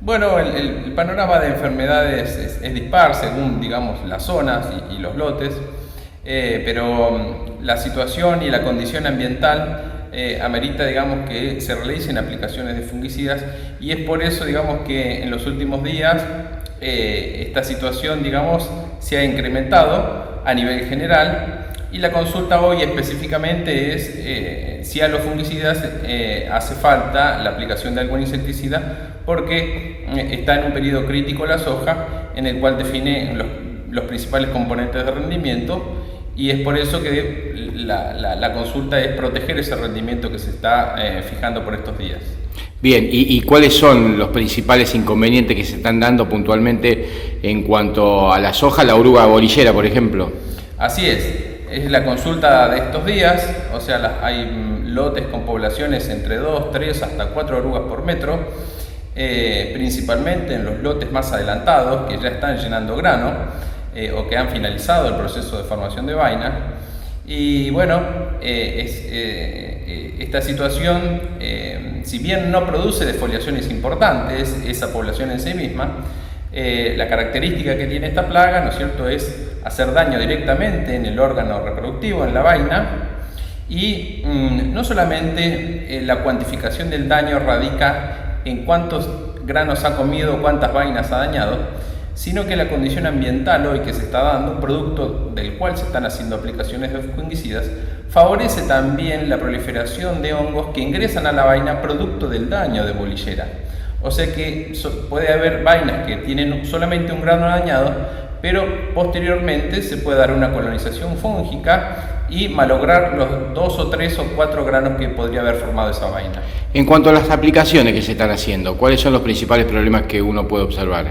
Bueno, el panorama de enfermedades es dispar según, digamos, las zonas y los lotes, pero la situación y la condición ambiental amerita, digamos, que se realicen aplicaciones de fungicidas, y es por eso, digamos, que en los últimos días esta situación, digamos, se ha incrementado a nivel general. Y la consulta hoy específicamente es si a los fungicidas hace falta la aplicación de algún insecticida, porque está en un periodo crítico la soja, en el cual define los principales componentes de rendimiento, y es por eso que la consulta es proteger ese rendimiento que se está fijando por estos días. Bien, ¿y cuáles son los principales inconvenientes que se están dando puntualmente en cuanto a la soja, la oruga bolillera, por ejemplo? Así es la consulta de estos días, o sea, hay lotes con poblaciones entre 2, 3, hasta 4 orugas por metro, principalmente en los lotes más adelantados, que ya están llenando grano, o que han finalizado el proceso de formación de vaina. Y bueno, esta situación, si bien no produce defoliaciones importantes, esa población en sí misma, la característica que tiene esta plaga, ¿no es cierto?, es hacer daño directamente en el órgano reproductivo, en la vaina, y no solamente la cuantificación del daño radica en cuántos granos ha comido, cuántas vainas ha dañado, sino que la condición ambiental hoy que se está dando, producto del cual se están haciendo aplicaciones de fungicidas, favorece también la proliferación de hongos que ingresan a la vaina producto del daño de bolillera. O sea que puede haber vainas que tienen solamente un grano dañado, pero posteriormente se puede dar una colonización fúngica y malograr los 2 o 3 o 4 granos que podría haber formado esa vaina. En cuanto a las aplicaciones que se están haciendo, ¿cuáles son los principales problemas que uno puede observar?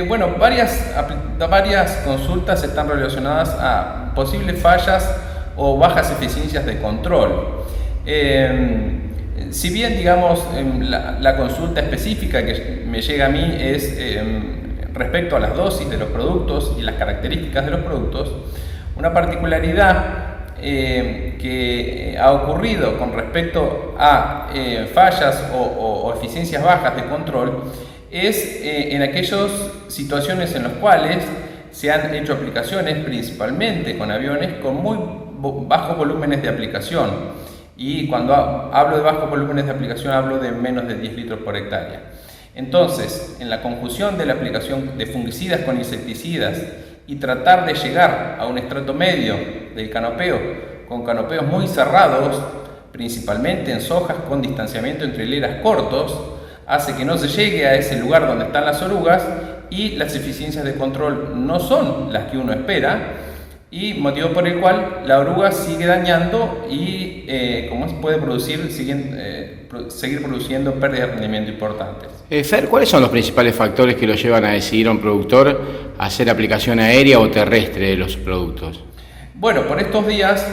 Bueno, varias consultas están relacionadas a posibles fallas o bajas eficiencias de control. Si bien, digamos, la consulta específica que me llega a mí es respecto a las dosis de los productos y las características de los productos, una particularidad que ha ocurrido con respecto a fallas o eficiencias bajas de control es en aquellas situaciones en las cuales se han hecho aplicaciones principalmente con aviones con muy bajos volúmenes de aplicación. Y cuando hablo de bajos volúmenes de aplicación hablo de menos de 10 litros por hectárea. Entonces, en la conjunción de la aplicación de fungicidas con insecticidas y tratar de llegar a un estrato medio del canopeo, con canopeos muy cerrados, principalmente en sojas con distanciamiento entre hileras cortos, hace que no se llegue a ese lugar donde están las orugas y las eficiencias de control no son las que uno espera, y motivo por el cual la oruga sigue dañando y puede seguir produciendo pérdidas de rendimiento importantes. Fer, ¿cuáles son los principales factores que lo llevan a decidir a un productor a hacer aplicación aérea o terrestre de los productos? Bueno, por estos días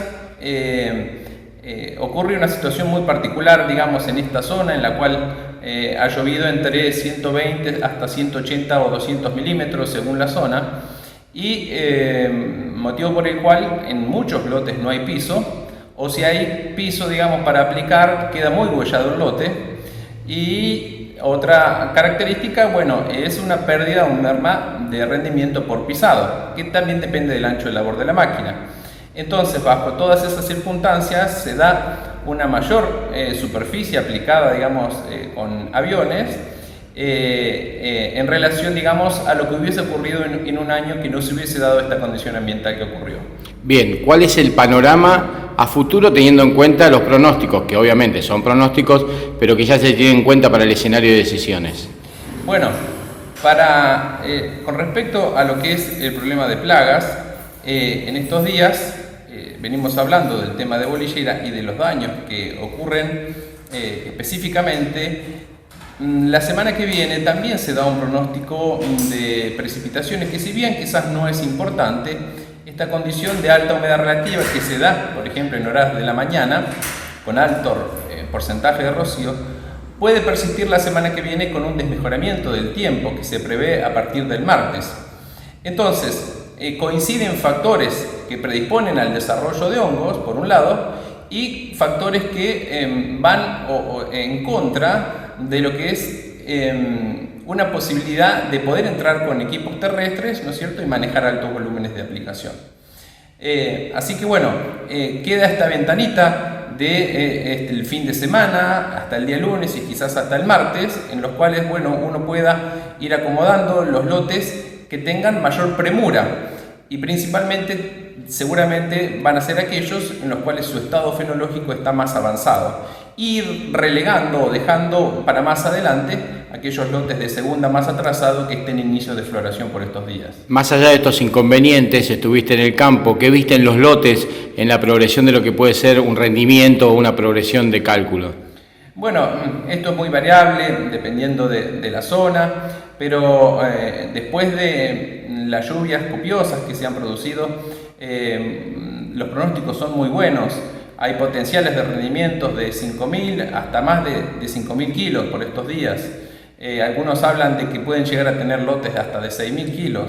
ocurre una situación muy particular, digamos, en esta zona en la cual ha llovido entre 120 hasta 180 o 200 milímetros según la zona, y motivo por el cual en muchos lotes no hay piso, o si hay piso, digamos, para aplicar, queda muy bollado el lote. Y otra característica, bueno, es una pérdida, un merma de rendimiento por pisado, que también depende del ancho de labor de la máquina. Entonces, bajo todas esas circunstancias, se da una mayor superficie aplicada, digamos, con aviones, en relación, digamos, a lo que hubiese ocurrido en un año que no se hubiese dado esta condición ambiental que ocurrió. Bien, ¿cuál es el panorama a futuro teniendo en cuenta los pronósticos, que obviamente son pronósticos, pero que ya se tienen en cuenta para el escenario de decisiones? Bueno, con respecto a lo que es el problema de plagas, en estos días venimos hablando del tema de bolillera y de los daños que ocurren específicamente. La semana que viene también se da un pronóstico de precipitaciones que, si bien quizás no es importante, esta condición de alta humedad relativa que se da, por ejemplo, en horas de la mañana, con alto porcentaje de rocío, puede persistir la semana que viene con un desmejoramiento del tiempo que se prevé a partir del martes. Entonces, coinciden factores que predisponen al desarrollo de hongos, por un lado, y factores que van en contra de lo que es una posibilidad de poder entrar con equipos terrestres, ¿no es cierto?, y manejar altos volúmenes de aplicación. Así que bueno, queda esta ventanita de el fin de semana hasta el día lunes y quizás hasta el martes, en los cuales bueno, uno pueda ir acomodando los lotes que tengan mayor premura, y principalmente seguramente van a ser aquellos en los cuales su estado fenológico está más avanzado, ir relegando o dejando para más adelante aquellos lotes de segunda más atrasados que estén en inicio de floración por estos días. Más allá de estos inconvenientes, estuviste en el campo, ¿qué viste en los lotes en la progresión de lo que puede ser un rendimiento o una progresión de cálculo? Bueno, esto es muy variable dependiendo de la zona, pero después de las lluvias copiosas que se han producido, los pronósticos son muy buenos. Hay potenciales de rendimientos de 5.000 hasta más de 5.000 kilos por estos días. Algunos hablan de que pueden llegar a tener lotes hasta de 6.000 kilos.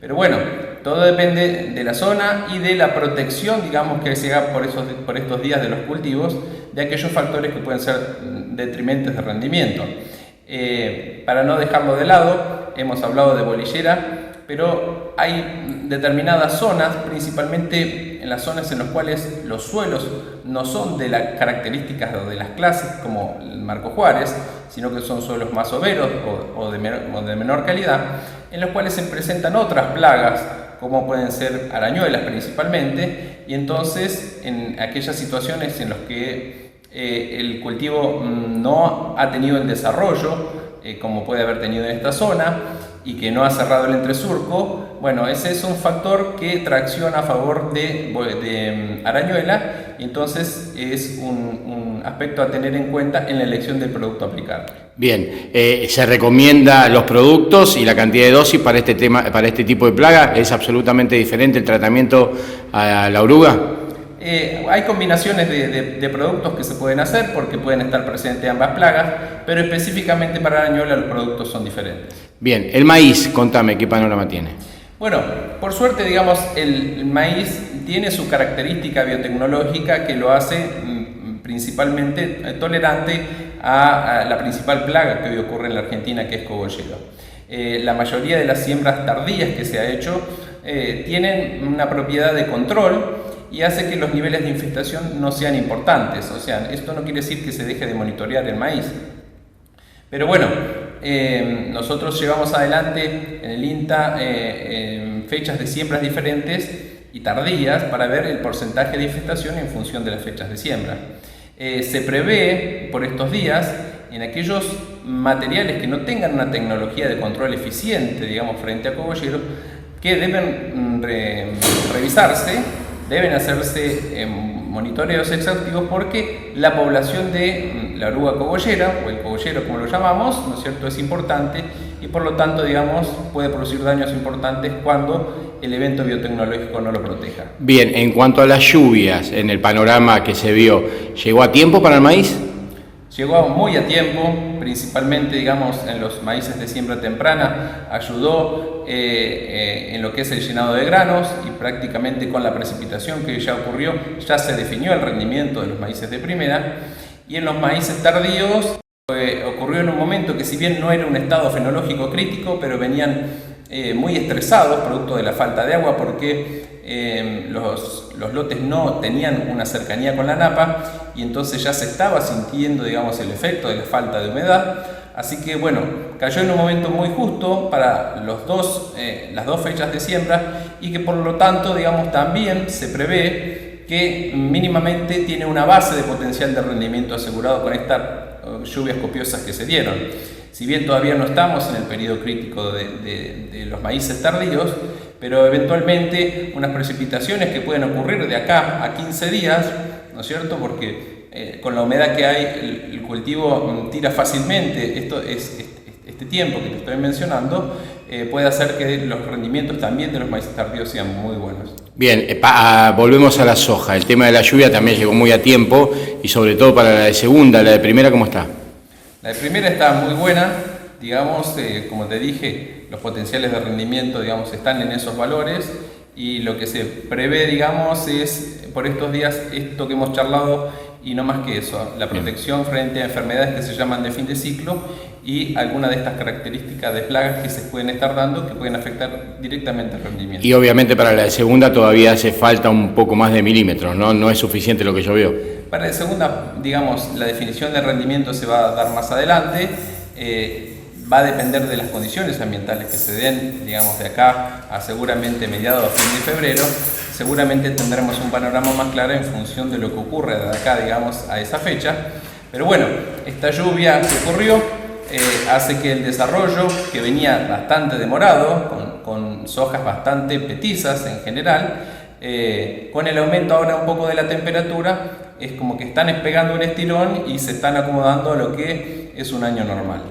Pero bueno, todo depende de la zona y de la protección, digamos, que se haga por estos días de los cultivos, de aquellos factores que pueden ser detrimentes de rendimiento. Para no dejarlo de lado, hemos hablado de bolillera, pero hay determinadas zonas, principalmente en las zonas en las cuales los suelos no son de las características o de las clases como el Marco Juárez, sino que son suelos más overos o de menor calidad, en los cuales se presentan otras plagas, como pueden ser arañuelas principalmente, y entonces en aquellas situaciones en las que el cultivo no ha tenido el desarrollo como puede haber tenido en esta zona y que no ha cerrado el entresurco, bueno, ese es un factor que tracciona a favor de arañuela, y entonces es un aspecto a tener en cuenta en la elección del producto a aplicar. Bien, se recomienda los productos y la cantidad de dosis para este tipo de plaga. ¿Es absolutamente diferente el tratamiento a la oruga? Hay combinaciones de productos que se pueden hacer porque pueden estar presentes ambas plagas, pero específicamente para la arañuela los productos son diferentes. Bien, el maíz, contame, ¿qué panorama tiene? Bueno, por suerte, digamos, el maíz tiene su característica biotecnológica que lo hace principalmente tolerante a la principal plaga que hoy ocurre en la Argentina, que es cogollero. La mayoría de las siembras tardías que se ha hecho tienen una propiedad de control y hace que los niveles de infestación no sean importantes. O sea, esto no quiere decir que se deje de monitorear el maíz. Pero bueno, nosotros llevamos adelante en el INTA fechas de siembras diferentes y tardías para ver el porcentaje de infestación en función de las fechas de siembra. Se prevé por estos días en aquellos materiales que no tengan una tecnología de control eficiente, digamos, frente a cogollero, que deben revisarse, deben hacerse monitoreos exhaustivos, porque la población de la oruga cogollera, o el cogollero como lo llamamos, ¿no es cierto?, es importante y por lo tanto, digamos, puede producir daños importantes cuando el evento biotecnológico no lo proteja. Bien, en cuanto a las lluvias, en el panorama que se vio, ¿llegó a tiempo para el maíz? Llegó muy a tiempo, principalmente, digamos, en los maíces de siembra temprana, ayudó en lo que es el llenado de granos, y prácticamente con la precipitación que ya ocurrió, ya se definió el rendimiento de los maíces de primera. Y en los maíces tardíos ocurrió en un momento que, si bien no era un estado fenológico crítico, pero venían muy estresados producto de la falta de agua, porque los lotes no tenían una cercanía con la napa, y entonces ya se estaba sintiendo, digamos, el efecto de la falta de humedad. Así que bueno, cayó en un momento muy justo para las dos fechas de siembra, y que por lo tanto, digamos, también se prevé que mínimamente tiene una base de potencial de rendimiento asegurado con estas lluvias copiosas que se dieron. Si bien todavía no estamos en el periodo crítico de los maíces tardíos, pero eventualmente unas precipitaciones que pueden ocurrir de acá a 15 días, ¿no es cierto?, porque con la humedad que hay el cultivo tira fácilmente. Este tiempo que te estoy mencionando puede hacer que los rendimientos también de los maíces tardíos sean muy buenos. Bien, volvemos a la soja. El tema de la lluvia también llegó muy a tiempo, y sobre todo para la de segunda. ¿La de primera cómo está? La de primera está muy buena, digamos, como te dije, los potenciales de rendimiento, digamos, están en esos valores, y lo que se prevé, digamos, es por estos días esto que hemos charlado y no más que eso, la protección frente a enfermedades que se llaman de fin de ciclo y algunas de estas características de plagas que se pueden estar dando que pueden afectar directamente el rendimiento. Y obviamente para la segunda todavía hace falta un poco más de milímetros, ¿no? No es suficiente lo que llovió. Para la segunda, digamos, la definición del rendimiento se va a dar más adelante. Va a depender de las condiciones ambientales que se den, digamos, de acá a seguramente mediados a fin de febrero. Seguramente tendremos un panorama más claro en función de lo que ocurre de acá, digamos, a esa fecha. Pero bueno, esta lluvia que ocurrió hace que el desarrollo, que venía bastante demorado, con hojas bastante petizas en general, con el aumento ahora un poco de la temperatura, es como que están pegando un estirón y se están acomodando a lo que es un año normal.